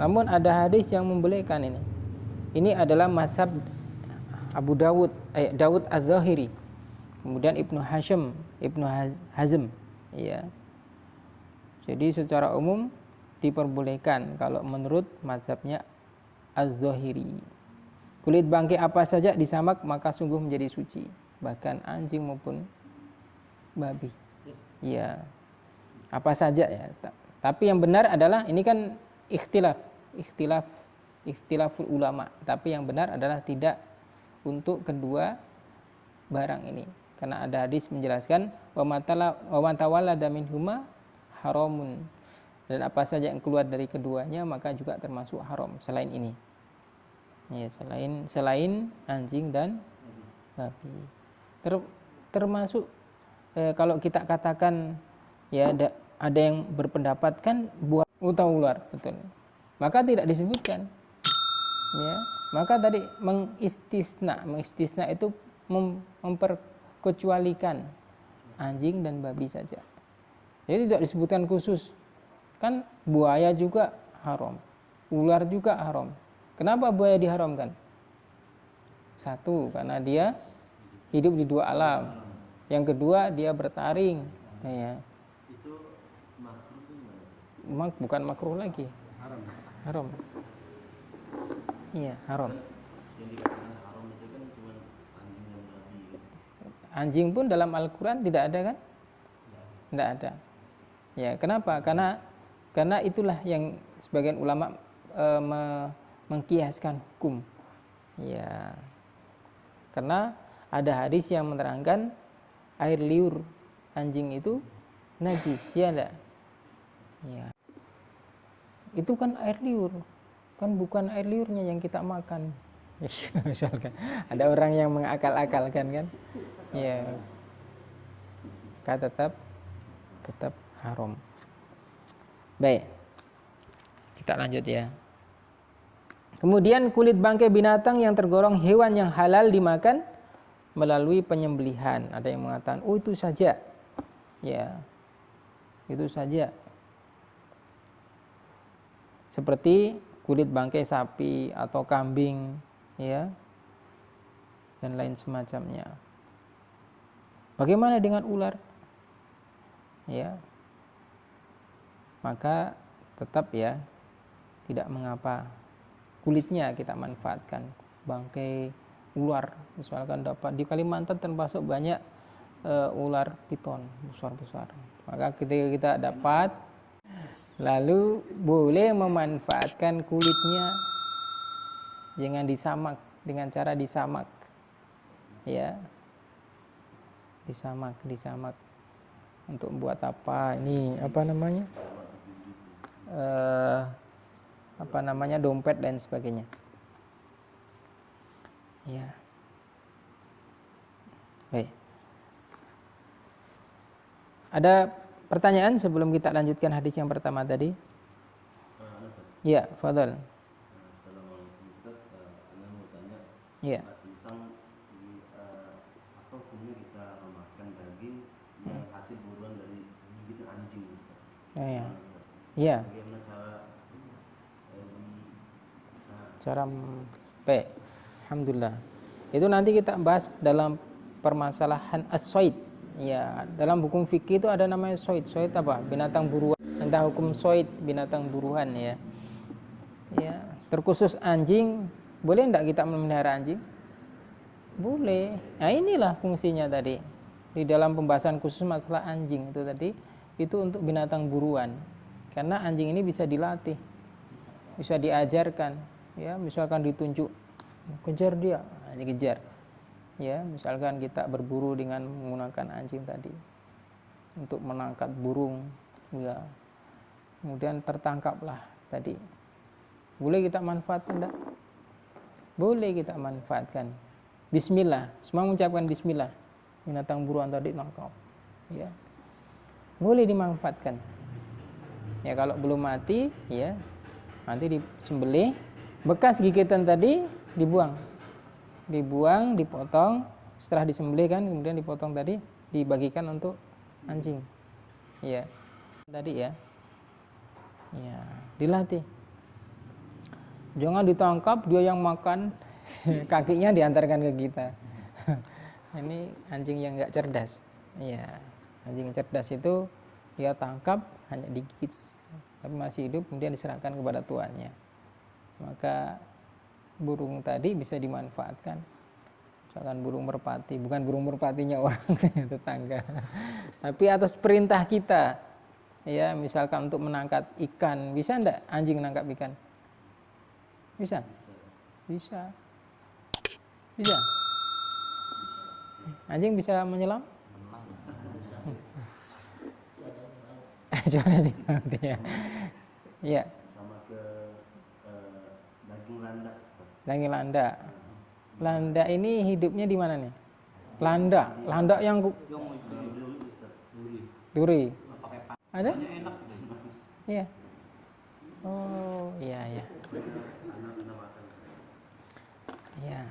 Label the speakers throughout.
Speaker 1: Namun ada hadis yang membolehkan ini. Ini adalah mazhab Abu Dawud, Dawud Az-Zahiri. Kemudian Ibnu Hazm, ya. Jadi secara umum diperbolehkan kalau menurut mazhabnya Az-Zahiri. Kulit bangkai apa saja disamak maka sungguh menjadi suci, bahkan anjing maupun babi. Ya. Apa saja ya. Tapi yang benar adalah ini kan ikhtilaful ulama. Tapi yang benar adalah tidak untuk kedua barang ini. Karena ada hadis menjelaskan wa man tawallada minhuma haramun. Dan apa saja yang keluar dari keduanya maka juga termasuk haram selain ini. Ya, selain anjing dan babi. Termasuk kalau kita katakan ya ada yang berpendapat kan buah atau ular, betul. Maka tidak disebutkan. Ya, maka tadi mengistisna itu memperkecualikan anjing dan babi saja. Jadi tidak disebutkan khusus. Kan buaya juga haram, ular juga haram. Kenapa buaya diharamkan? Satu, karena dia hidup di dua alam. Yang kedua, dia bertaring. Ya.
Speaker 2: Itu makruh
Speaker 1: Bukan makruh lagi. Haram. Iya, haram.
Speaker 2: Yang dikatakan haram itu kan cuma anjing dan babi.
Speaker 1: Anjing pun dalam Al-Quran tidak ada kan? Tidak ada. Ya, kenapa? Karena itulah yang sebagian ulama mengkiaskan hukum. Ya. Karena ada hadis yang menerangkan air liur anjing itu najis, ya enggak? Ya. Itu kan air liur. Kan bukan air liurnya yang kita makan. Misalkan ada orang yang mengakal-akalkan kan? Ya. Tetap haram. Baik. Kita lanjut ya. Kemudian kulit bangkai binatang yang tergolong hewan yang halal dimakan melalui penyembelihan. Ada yang mengatakan, "Oh, itu saja." Ya. Itu saja. Seperti kulit bangkai sapi atau kambing, ya. Dan lain semacamnya. Bagaimana dengan ular? Ya. Maka tetap ya tidak mengapa kulitnya kita manfaatkan. Bangkai ular misalkan dapat di Kalimantan termasuk banyak ular piton besar-besar. Maka ketika kita dapat lalu boleh memanfaatkan kulitnya, jangan disamak dengan cara disamak. Ya. Disamak untuk buat apa? Ini apa namanya? Dompet dan sebagainya. Ya. Baik. Ada pertanyaan sebelum kita lanjutkan hadis yang pertama tadi? Ya, fadhal.
Speaker 2: Assalamualaikum Ustaz. Anda mau tanya tentang apa hukumnya kita memakan daging yang hasil buruan dari gigitan anjing Ustaz?
Speaker 1: Iya. Iya.
Speaker 2: Bagaimana
Speaker 1: cara baik. Alhamdulillah. Itu nanti kita bahas dalam permasalahan as-sayd. Ya, dalam hukum fikih itu ada namanya sayd. Sayd apa? Binatang buruan. Entah hukum sayd binatang buruan ya. Ya, terkhusus anjing, boleh enggak kita memelihara anjing? Boleh. Nah, inilah fungsinya tadi. Di dalam pembahasan khusus masalah anjing itu tadi, itu untuk binatang buruan. Karena anjing ini bisa dilatih. Bisa diajarkan, ya, misalkan ditunjuk kejar dia, dikejar. Ya, misalkan kita berburu dengan menggunakan anjing tadi untuk menangkap burung, ya. Kemudian tertangkaplah tadi. Boleh kita manfaatkan enggak? Boleh kita manfaatkan. Bismillah, semua mengucapkan bismillah. Binatang buruan tadi nangkap. Ya. Boleh dimanfaatkan. Ya, kalau belum mati, ya, nanti disembelih, bekas gigitan tadi dibuang, dipotong. Setelah disembelih kan, kemudian dipotong tadi, dibagikan untuk anjing. Ya, tadi ya, ya, dilatih. Jangan ditangkap, dia yang makan, kakinya diantarkan ke kita. Ini anjing yang nggak cerdas. Iya, anjing cerdas itu dia tangkap hanya digigit, tapi masih hidup, kemudian diserahkan kepada tuannya. Maka burung tadi bisa dimanfaatkan. Misalkan burung merpati, bukan burung merpatinya orang tetangga, tapi atas perintah kita, ya misalkan untuk menangkap ikan, bisa enggak anjing menangkap ikan? Bisa? Bisa. Bisa. Anjing bisa menyelam? Cuman anjing ya. Iya.
Speaker 2: Sama ke daging landak, Ustaz.
Speaker 1: Daging landak. Landak ini hidupnya di mana nih? Landak yang duri. Ada? Iya. Oh, iya ya. Ya.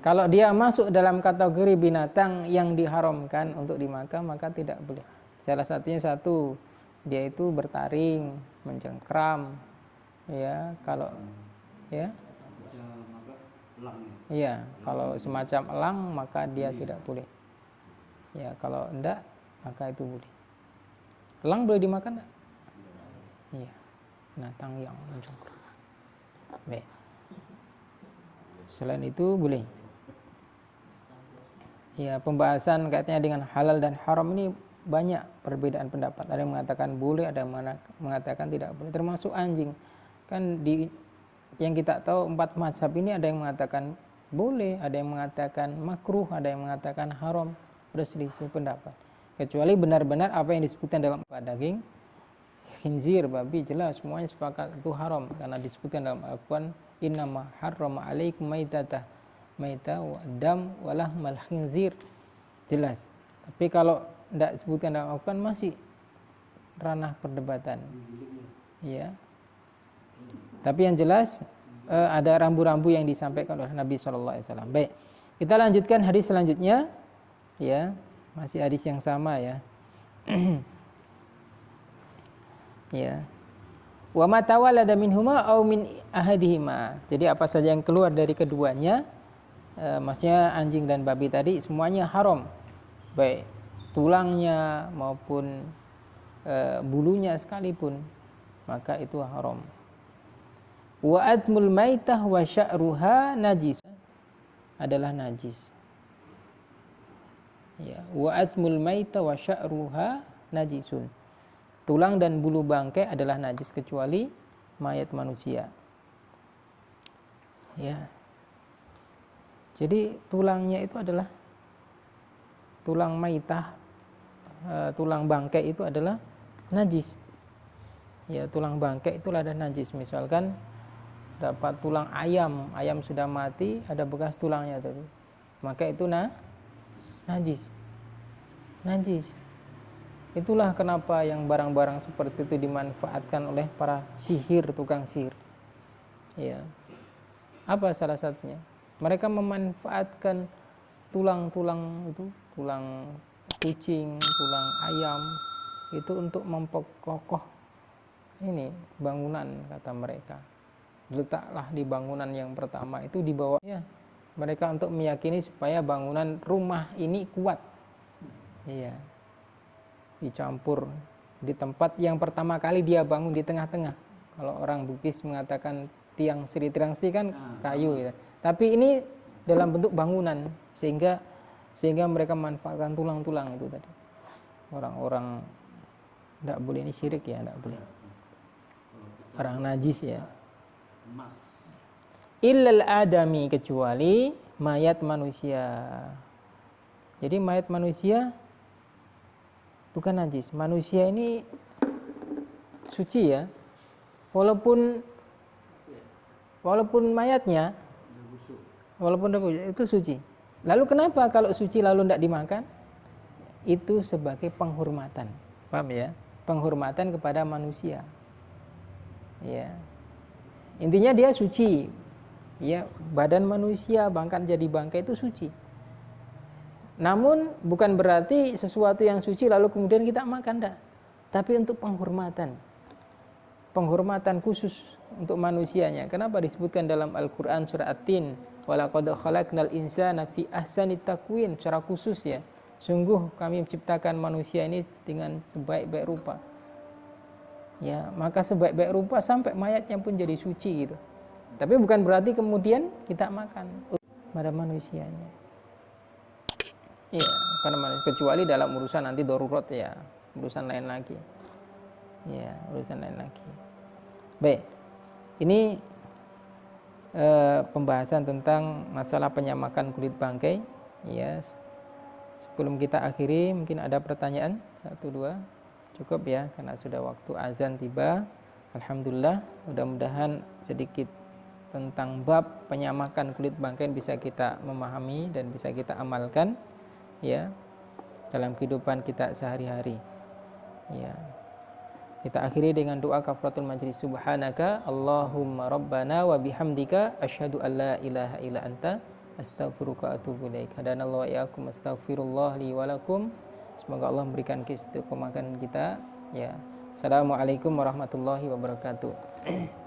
Speaker 1: Kalau dia masuk dalam kategori binatang yang diharamkan untuk dimakan, maka tidak boleh. Salah satunya dia itu bertaring, mencengkram, ya. Kalau ya, iya, kalau semacam elang maka dia tidak boleh. Ya, kalau enggak maka itu boleh. Elang boleh dimakan enggak? Iya. Binatang yang mencengkram. Baik. Selain itu boleh. Ya, pembahasan kaitannya dengan halal dan haram ini banyak perbedaan pendapat. Ada yang mengatakan boleh, ada yang mengatakan tidak boleh. Termasuk anjing. Kan yang kita tahu 4 mazhab ini ada yang mengatakan boleh, ada yang mengatakan makruh, ada yang mengatakan haram. Berselisih pendapat. Kecuali benar-benar apa yang disebutkan dalam daging khinzir, babi, jelas semuanya sepakat itu haram karena disebutkan dalam Al-Qur'an innama harrama alaikum maitata wa dam wa lahmal khinzir, jelas. Tapi kalau tidak disebutkan dalam Al-Qur'an masih ranah perdebatan. Ya. Tapi yang jelas ada rambu-rambu yang disampaikan oleh Nabi SAW. Baik, kita lanjutkan hadis selanjutnya. Ya, masih hadis yang sama ya. Ya. Wa ma tawallada minhuma aw min ahadihima. Jadi apa saja yang keluar dari keduanya, maksudnya anjing dan babi tadi semuanya haram. Baik tulangnya maupun bulunya sekalipun, maka itu haram. Wa azmul maitah wa sya'ruha najis, adalah najis. Ya, wa azmul maitah wa sya'ruha najisun. Tulang dan bulu bangkai adalah najis kecuali mayat manusia. Ya. Jadi tulangnya itu adalah tulang maitah, tulang bangkai itu adalah najis. Ya, tulang bangkai itulah ada najis. Misalkan dapat tulang ayam sudah mati, ada bekas tulangnya tadi, maka itu najis. Najis. Itulah kenapa yang barang-barang seperti itu dimanfaatkan oleh para tukang sihir. Ya. Apa salah satunya? Mereka memanfaatkan tulang-tulang itu, tulang kucing, tulang ayam itu untuk memperkokoh ini bangunan, kata mereka. Letaklah di bangunan yang pertama itu di bawahnya. Mereka untuk meyakini supaya bangunan rumah ini kuat. Iya. Dicampur di tempat yang pertama kali dia bangun di tengah-tengah. Kalau orang Bugis mengatakan tiang sri kan kayu ya. Tapi ini dalam bentuk bangunan sehingga mereka manfaatkan tulang-tulang itu tadi. Orang-orang tidak boleh, ini syirik ya, tidak boleh. Orang najis ya. Illal adami, kecuali mayat manusia. Jadi mayat manusia bukan najis. Manusia ini suci ya. Walaupun mayatnya, walaupun itu suci. Lalu kenapa kalau suci lalu tidak dimakan? Itu sebagai penghormatan. Paham ya? Penghormatan kepada manusia. Ya. Intinya dia suci. Ya, badan manusia bahkan jadi bangkai itu suci. Namun bukan berarti sesuatu yang suci lalu kemudian kita makan, enggak. Tapi untuk penghormatan. penghormatan khusus untuk manusianya. Kenapa disebutkan dalam Al-Qur'an surah At-Tin, walaqad khalaqnal insana fi ahsanit taqwim, secara khusus ya. Sungguh kami menciptakan manusia ini dengan sebaik-baik rupa. Ya, maka sebaik-baik rupa sampai mayatnya pun jadi suci gitu. Tapi bukan berarti kemudian kita makan pada manusianya. Ya, pada manusia, kecuali dalam urusan nanti darurat ya, urusan lain lagi. Ya, urusan lain lagi. Baik, ini pembahasan tentang masalah penyamakan kulit bangkai. Ya, sebelum kita akhiri, mungkin ada pertanyaan? 1, 2, cukup ya, karena sudah waktu azan tiba. Alhamdulillah, mudah-mudahan sedikit tentang bab penyamakan kulit bangkai bisa kita memahami dan bisa kita amalkan ya dalam kehidupan kita sehari-hari. Ya. Kita akhiri dengan doa kafaratul majlis. Subhanaka Allahumma rabbana wa bihamdika asyhadu an la ilaha illa anta astaghfiruka wa atubu ilaik. Hadanallahu wa iyyakum, astaghfirullah li wa lakum. Semoga Allah memberikan keistiqomahan kita ya. Assalamualaikum warahmatullahi wabarakatuh.